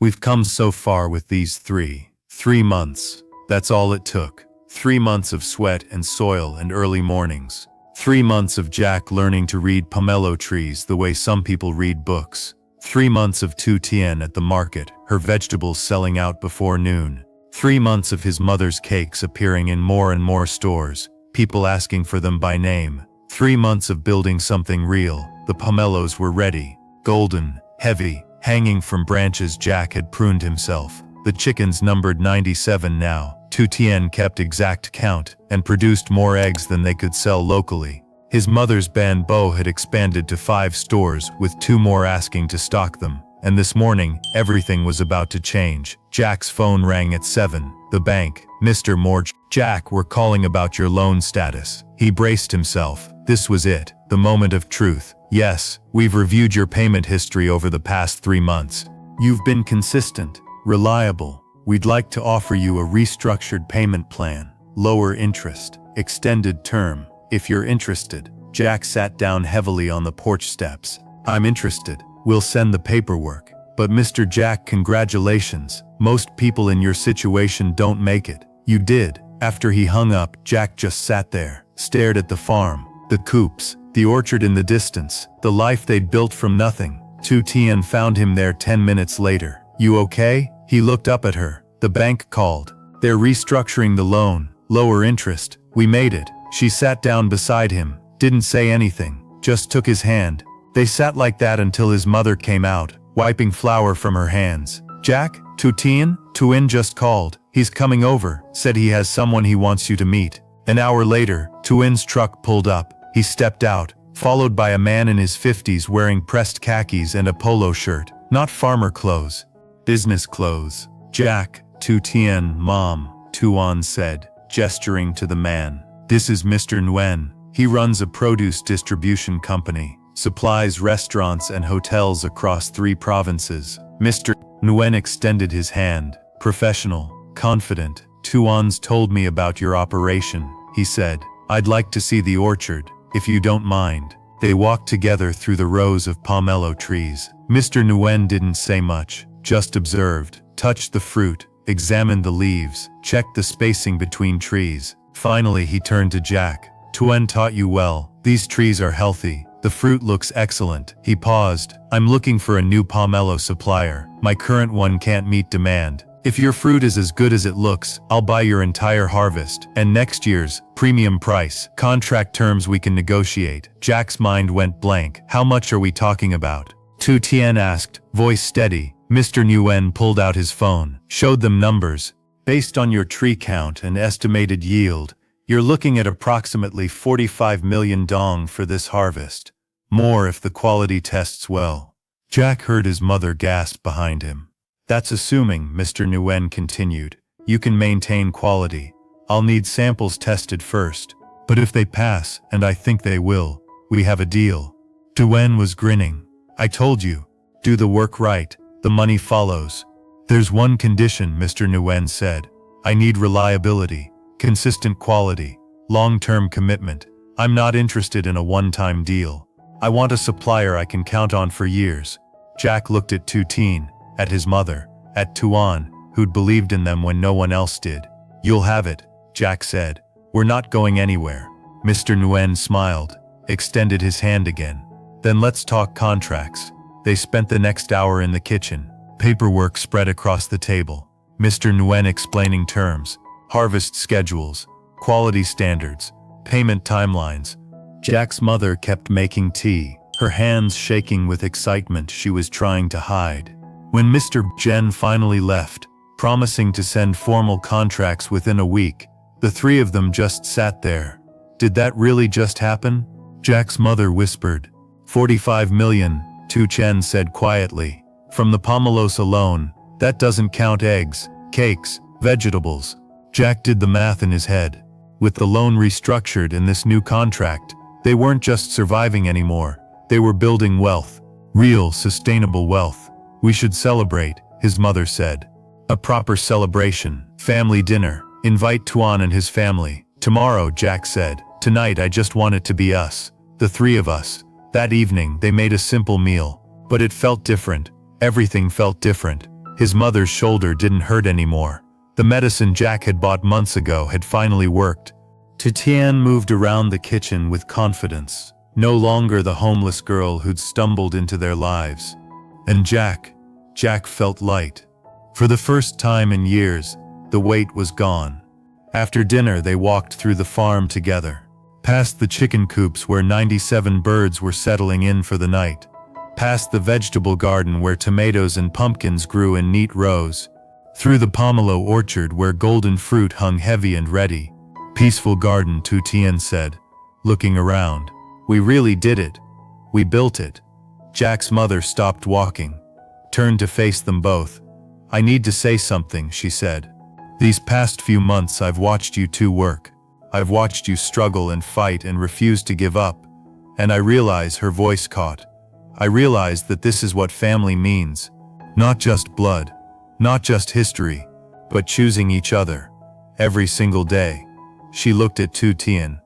We've come so far with these 3 months. That's all it took. 3 months of sweat and soil and early mornings. 3 months of Jack learning to read pomelo trees the way some people read books. 3 months of Tien at the market, her vegetables selling out before noon. 3 months of his mother's cakes appearing in more and more stores, people asking for them by name. 3 months of building something real. The pomelos were ready, golden, heavy, hanging from branches Jack had pruned himself. The chickens numbered 97 now. Tien kept exact count and produced more eggs than they could sell locally. His mother's bamboo had expanded to 5 stores, with 2 more asking to stock them. And this morning, everything was about to change. Jack's phone rang at 7. The bank. Mr. Morge. Jack, we're calling about your loan status. He braced himself. This was it, the moment of truth. Yes, we've reviewed your payment history over the past 3 months. You've been consistent, reliable. We'd like to offer you a restructured payment plan, lower interest, extended term, if you're interested. Jack sat down heavily on the porch steps. I'm interested. We'll send the paperwork. But Mr. Jack, congratulations. Most people in your situation don't make it. You did. After he hung up, Jack just sat there, stared at the farm, the coops, the orchard in the distance, the life they'd built from nothing. Tien found him there 10 minutes later. You okay? He looked up at her. The bank called. They're restructuring the loan, lower interest. We made it. She sat down beside him, didn't say anything, just took his hand. They sat like that until his mother came out, wiping flour from her hands. Jack? Tien just called. He's coming over, said he has someone he wants you to meet. An hour later, Tien's truck pulled up. He stepped out, followed by a man in his 50s wearing pressed khakis and a polo shirt. Not farmer clothes. Business clothes. Jack, Tien, Mom, Tien said, gesturing to the man. This is Mr. Nguyen. He runs a produce distribution company, supplies restaurants and hotels across 3 provinces. Mr. Nguyen extended his hand. Professional, confident. Tien's told me about your operation, he said. I'd like to see the orchard, if you don't mind. They walked together through the rows of pomelo trees. Mr. Nguyen didn't say much, just observed, touched the fruit, examined the leaves, checked the spacing between trees. Finally he turned to Jack. Tien taught you well. These trees are healthy. The fruit looks excellent. He paused. I'm looking for a new pomelo supplier. My current one can't meet demand. If your fruit is as good as it looks, I'll buy your entire harvest, and next year's premium price. Contract terms we can negotiate. Jack's mind went blank. How much are we talking about? Tien asked, voice steady. Mr. Nguyen pulled out his phone, showed them numbers. Based on your tree count and estimated yield, you're looking at approximately 45 million dong for this harvest. More if the quality tests well. Jack heard his mother gasp behind him. That's assuming, Mr. Nguyen continued, you can maintain quality. I'll need samples tested first. But if they pass, and I think they will, we have a deal. Tien was grinning. I told you. Do the work right. The money follows. There's one condition, Mr. Nguyen said. I need reliability, consistent quality, long-term commitment. I'm not interested in a one-time deal. I want a supplier I can count on for years. Jack looked at Tien, at his mother, at Tien, who'd believed in them when no one else did. You'll have it, Jack said. We're not going anywhere. Mr. Nguyen smiled, extended his hand again. Then let's talk contracts. They spent the next hour in the kitchen. Paperwork spread across the table. Mr. Nguyen explaining terms, harvest schedules, quality standards, payment timelines. Jack's mother kept making tea, her hands shaking with excitement she was trying to hide. When Mr. Jen finally left, promising to send formal contracts within a week, the 3 of them just sat there. Did that really just happen? Jack's mother whispered. 45 million, Tien said quietly. From the pomelos alone, that doesn't count eggs, cakes, vegetables. Jack did the math in his head. With the loan restructured and this new contract, they weren't just surviving anymore. They were building wealth. Real, sustainable wealth. We should celebrate, his mother said. A proper celebration. Family dinner. Invite Tien and his family. Tomorrow, Jack said. Tonight I just want it to be us. The 3 of us. That evening they made a simple meal. But it felt different. Everything felt different. His mother's shoulder didn't hurt anymore. The medicine Jack had bought months ago had finally worked. Tien moved around the kitchen with confidence, no longer the homeless girl who'd stumbled into their lives. And Jack felt light. For the first time in years, the weight was gone. After dinner, they walked through the farm together, past the chicken coops where 97 birds were settling in for the night, past the vegetable garden where tomatoes and pumpkins grew in neat rows, through the pomelo orchard where golden fruit hung heavy and ready. Peaceful garden, Tien said, looking around. We really did it. We built it. Jack's mother stopped walking, turned to face them both. I need to say something, she said. These past few months I've watched you two work. I've watched you struggle and fight and refuse to give up. And I realize, her voice caught. I realize that this is what family means. Not just blood, not just history, but choosing each other. Every single day. She looked at Tien.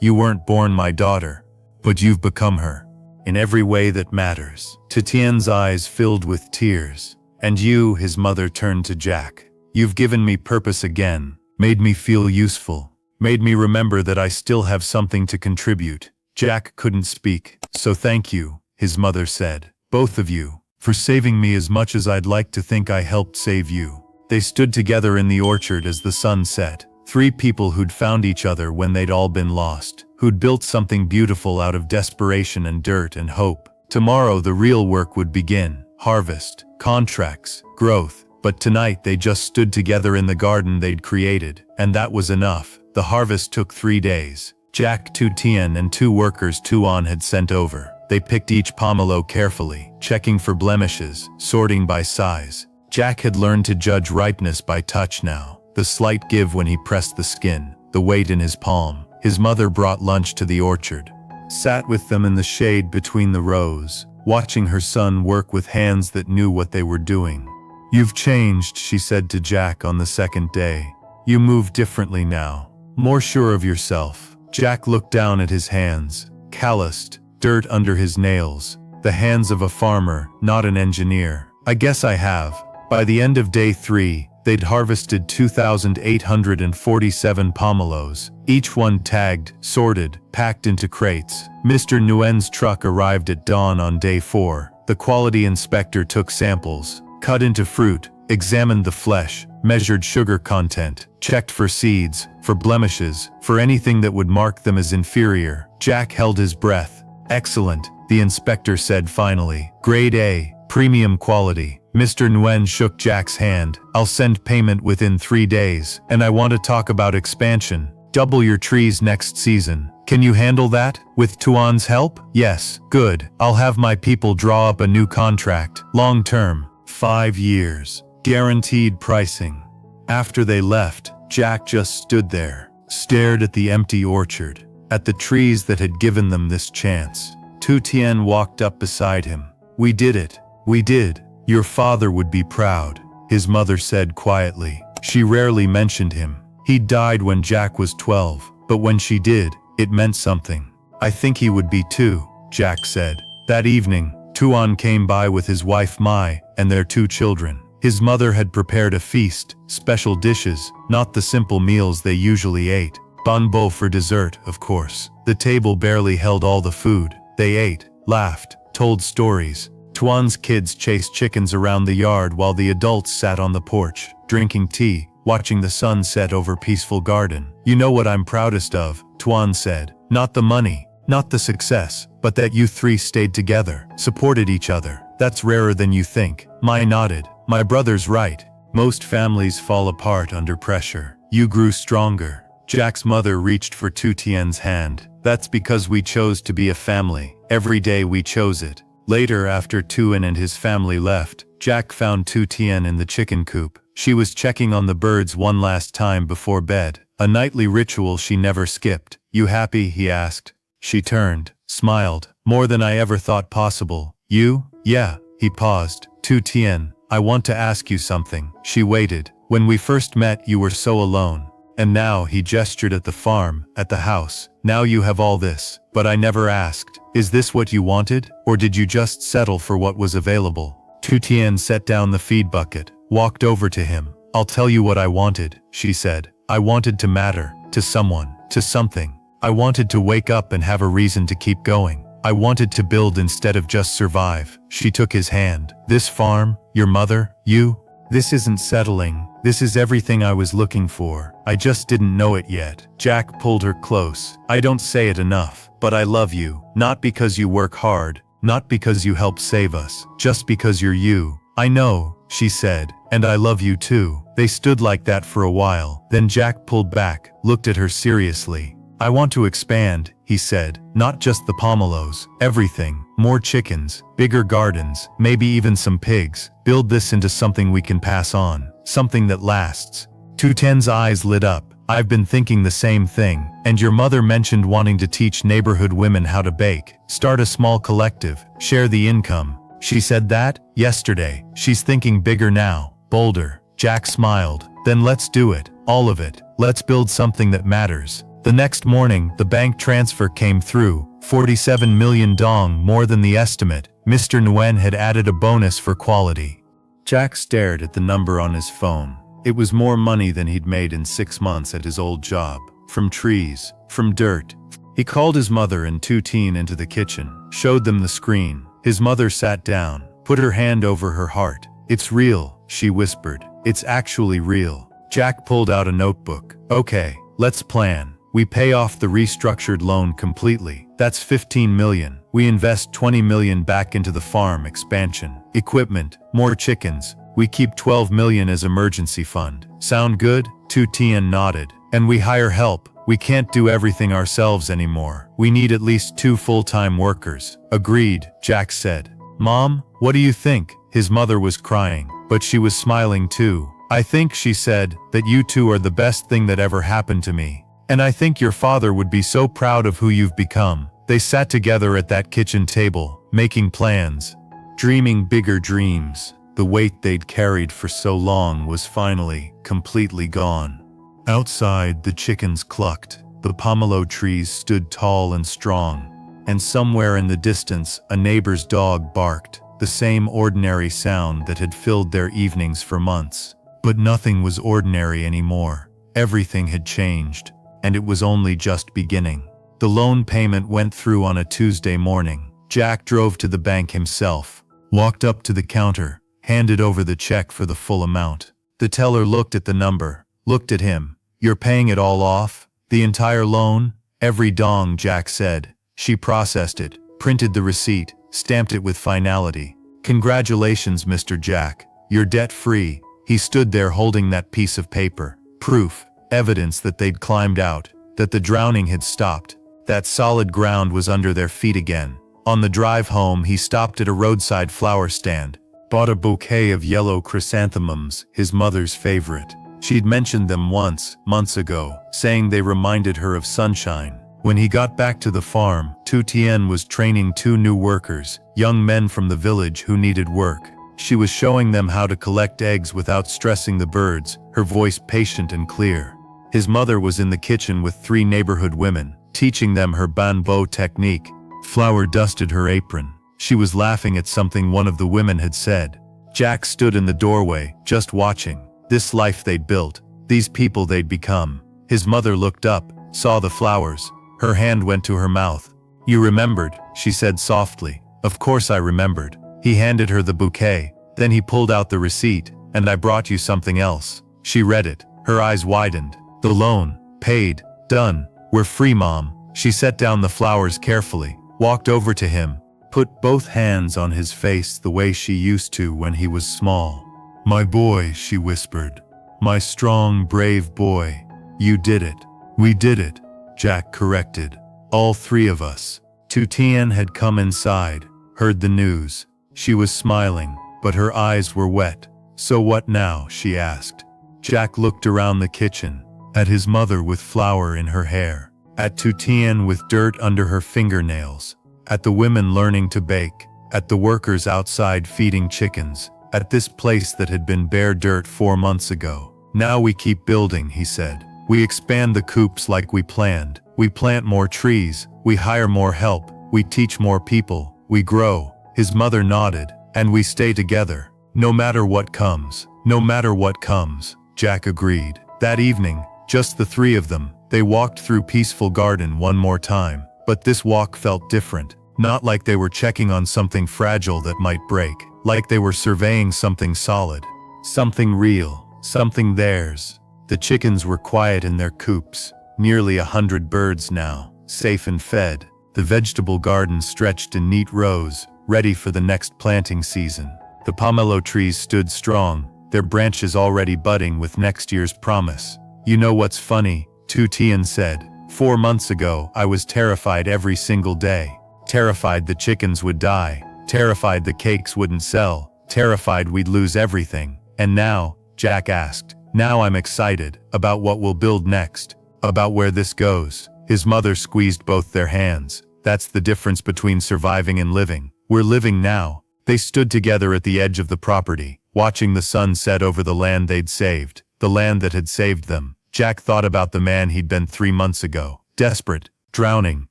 You weren't born my daughter, but you've become her. In every way that matters. Tien's eyes filled with tears. And you, his mother turned to Jack. You've given me purpose again, made me feel useful, made me remember that I still have something to contribute. Jack couldn't speak. So thank you, his mother said. Both of you, for saving me as much as I'd like to think I helped save you. They stood together in the orchard as the sun set. Three people who'd found each other when they'd all been lost, who'd built something beautiful out of desperation and dirt and hope. Tomorrow the real work would begin. Harvest, contracts, growth. But tonight they just stood together in the garden they'd created, and that was enough. The harvest took 3 days. Jack, Tien, and 2 workers Tuan had sent over. They picked each pomelo carefully, checking for blemishes, sorting by size. Jack had learned to judge ripeness by touch now. The slight give when he pressed the skin, the weight in his palm. His mother brought lunch to the orchard, sat with them in the shade between the rows, watching her son work with hands that knew what they were doing. You've changed, she said to Jack on the second day. You move differently now, more sure of yourself. Jack looked down at his hands, calloused, dirt under his nails, the hands of a farmer, not an engineer. I guess I have. By the end of day 3, they'd harvested 2,847 pomelos, each one tagged, sorted, packed into crates. Mr. Nguyen's truck arrived at dawn on day 4. The quality inspector took samples, cut into fruit, examined the flesh, measured sugar content, checked for seeds, for blemishes, for anything that would mark them as inferior. Jack held his breath. Excellent, the inspector said finally. Grade A, premium quality. Mr. Nguyen shook Jack's hand. I'll send payment within 3 days, and I want to talk about expansion. Double your trees next season. Can you handle that? With Tuan's help? Yes. Good. I'll have my people draw up a new contract. Long term. 5 years. Guaranteed pricing. After they left, Jack just stood there, stared at the empty orchard, at the trees that had given them this chance. Tien walked up beside him. We did it. We did. Your father would be proud, his mother said quietly. She rarely mentioned him. He died when Jack was 12, but when she did, it meant something. I think he would be too, Jack said. That evening, Tuan came by with his wife Mai and their 2 children. His mother had prepared a feast, special dishes, not the simple meals they usually ate. Bun bo for dessert, of course. The table barely held all the food. They ate, laughed, told stories. Tuan's kids chased chickens around the yard while the adults sat on the porch, drinking tea, watching the sun set over peaceful garden. You know what I'm proudest of, Tuan said. Not the money, not the success, but that you 3 stayed together, supported each other. That's rarer than you think. Mai nodded. My brother's right. Most families fall apart under pressure. You grew stronger. Jack's mother reached for Tien's hand. That's because we chose to be a family. Every day we chose it. Later, after Tien and his family left, Jack found Tien in the chicken coop. She was checking on the birds one last time before bed, a nightly ritual she never skipped. You happy? He asked. She turned, smiled. More than I ever thought possible. You? Yeah. He paused. Tien, I want to ask you something. She waited. When we first met, you were so alone. And now, he gestured at the farm, at the house. Now you have all this. But I never asked. Is this what you wanted? Or did you just settle for what was available? Tien set down the feed bucket, walked over to him. I'll tell you what I wanted, she said. I wanted to matter, to someone, to something. I wanted to wake up and have a reason to keep going. I wanted to build instead of just survive. She took his hand. This farm, your mother, you, this isn't settling. This is everything I was looking for. I just didn't know it yet. Jack pulled her close. I don't say it enough, but I love you. Not because you work hard, not because you help save us, just because you're you. I know, she said, and I love you too. They stood like that for a while. Then Jack pulled back, looked at her seriously. I want to expand, he said, not just the pomelos, everything, more chickens, bigger gardens, maybe even some pigs. Build this into something we can pass on, something that lasts. Tien's eyes lit up. I've been thinking the same thing, and your mother mentioned wanting to teach neighborhood women how to bake, start a small collective, share the income. She said that? Yesterday. She's thinking bigger now, bolder. Jack smiled. Then let's do it, all of it. Let's build something that matters. The next morning, the bank transfer came through, 47 million dong more than the estimate. Mr. Nguyen had added a bonus for quality. Jack stared at the number on his phone. It was more money than he'd made in 6 months at his old job. From trees, from dirt. He called his mother and Tien into the kitchen, showed them the screen. His mother sat down, put her hand over her heart. It's real, she whispered. It's actually real. Jack pulled out a notebook. Okay, let's plan. We pay off the restructured loan completely. That's 15 million. We invest 20 million back into the farm expansion, equipment, more chickens. We keep 12 million as emergency fund. Sound good? Tien nodded. And we hire help. We can't do everything ourselves anymore. We need at least 2 full-time workers. Agreed, Jack said. Mom, what do you think? His mother was crying, but she was smiling too. I think, she said, that you two are the best thing that ever happened to me. And I think your father would be so proud of who you've become. They sat together at that kitchen table, making plans, dreaming bigger dreams. The weight they'd carried for so long was finally, completely gone. Outside, the chickens clucked. The pomelo trees stood tall and strong. And somewhere in the distance, a neighbor's dog barked, the same ordinary sound that had filled their evenings for months. But nothing was ordinary anymore. Everything had changed. And it was only just beginning. The loan payment went through on a Tuesday morning. Jack drove to the bank himself, walked up to the counter, handed over the check for the full amount. The teller looked at the number, looked at him. You're paying it all off? The entire loan? Every dong, Jack said. She processed it, printed the receipt, stamped it with finality. Congratulations, Mr. Jack. You're debt-free. He stood there holding that piece of paper. Proof. Evidence that they'd climbed out, that the drowning had stopped, that solid ground was under their feet again. On the drive home, he stopped at a roadside flower stand, bought a bouquet of yellow chrysanthemums, his mother's favorite. She'd mentioned them once, months ago, saying they reminded her of sunshine. When he got back to the farm, Tien was training 2 new workers, young men from the village who needed work. She was showing them how to collect eggs without stressing the birds, her voice patient and clear. His mother was in the kitchen with 3 neighborhood women, teaching them her banbo technique. Flour dusted her apron. She was laughing at something one of the women had said. Jack stood in the doorway, just watching. This life they'd built, these people they'd become. His mother looked up, saw the flowers. Her hand went to her mouth. You remembered, she said softly. Of course I remembered. He handed her the bouquet. Then he pulled out the receipt. And I brought you something else. She read it. Her eyes widened. The loan, paid, done. We're free, Mom. She set down the flowers carefully, walked over to him, put both hands on his face the way she used to when he was small. My boy, she whispered. My strong, brave boy. You did it. We did it, Jack corrected. All 3 of us. Tien had come inside, heard the news. She was smiling, but her eyes were wet. So what now, she asked. Jack looked around the kitchen, at his mother with flour in her hair, at Tien with dirt under her fingernails, at the women learning to bake, at the workers outside feeding chickens, at this place that had been bare dirt 4 months ago. Now we keep building, he said. We expand the coops like we planned. We plant more trees. We hire more help. We teach more people. We grow. His mother nodded. And we stay together. No matter what comes. No matter what comes, Jack agreed. That evening, just the three of them, they walked through Peaceful Garden one more time. But this walk felt different. Not like they were checking on something fragile that might break. Like they were surveying something solid. Something real. Something theirs. The chickens were quiet in their coops. Nearly 100 birds now, safe and fed. The vegetable garden stretched in neat rows, ready for the next planting season. The pomelo trees stood strong, their branches already budding with next year's promise. You know what's funny? Tien said. 4 months ago, I was terrified every single day. Terrified the chickens would die. Terrified the cakes wouldn't sell. Terrified we'd lose everything. And now, Jack asked, now I'm excited about what we'll build next. About where this goes. His mother squeezed both their hands. That's the difference between surviving and living. We're living now. They stood together at the edge of the property, watching the sun set over the land they'd saved, the land that had saved them. Jack thought about the man he'd been 3 months ago, desperate, drowning,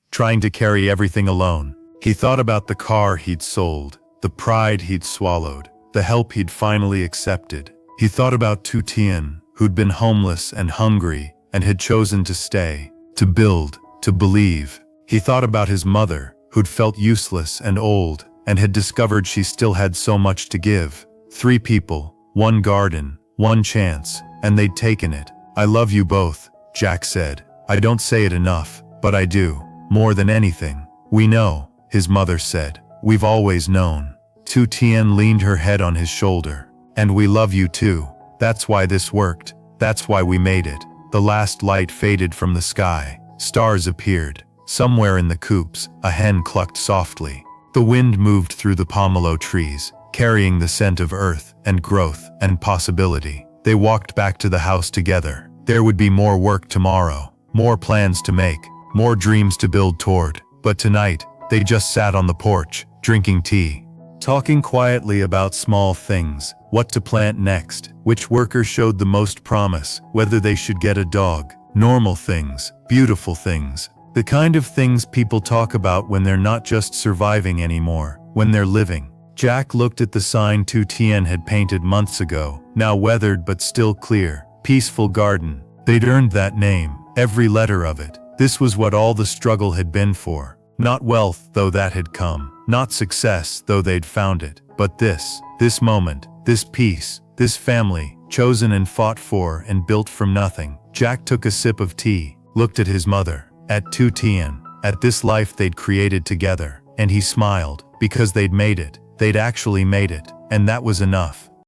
trying to carry everything alone. He thought about the car he'd sold, the pride he'd swallowed, the help he'd finally accepted. He thought about Tien, who'd been homeless and hungry, and had chosen to stay, to build, to believe. He thought about his mother, who'd felt useless and old, and had discovered she still had so much to give. 3 people, 1 garden, 1 chance, and they'd taken it. I love you both, Jack said. I don't say it enough, but I do. More than anything. We know, his mother said. We've always known. Tien leaned her head on his shoulder. And we love you too. That's why this worked. That's why we made it. The last light faded from the sky. Stars appeared. Somewhere in the coops, a hen clucked softly. The wind moved through the pomelo trees, carrying the scent of earth and growth and possibility. They walked back to the house together. There would be more work tomorrow, more plans to make, more dreams to build toward. But tonight, they just sat on the porch, drinking tea, talking quietly about small things, what to plant next, which worker showed the most promise, whether they should get a dog. Normal things, beautiful things, the kind of things people talk about when they're not just surviving anymore, when they're living. Jack looked at the sign Tien had painted months ago, now weathered but still clear. Peaceful Garden. They'd earned that name, every letter of it. This was what all the struggle had been for. Not wealth, though that had come. Not success, though they'd found it. But this moment, this peace, this family, chosen and fought for and built from nothing. Jack took a sip of tea, looked at his mother, at Tien, at this life they'd created together, and he smiled, because they'd made it. They'd actually made it, and that was enough.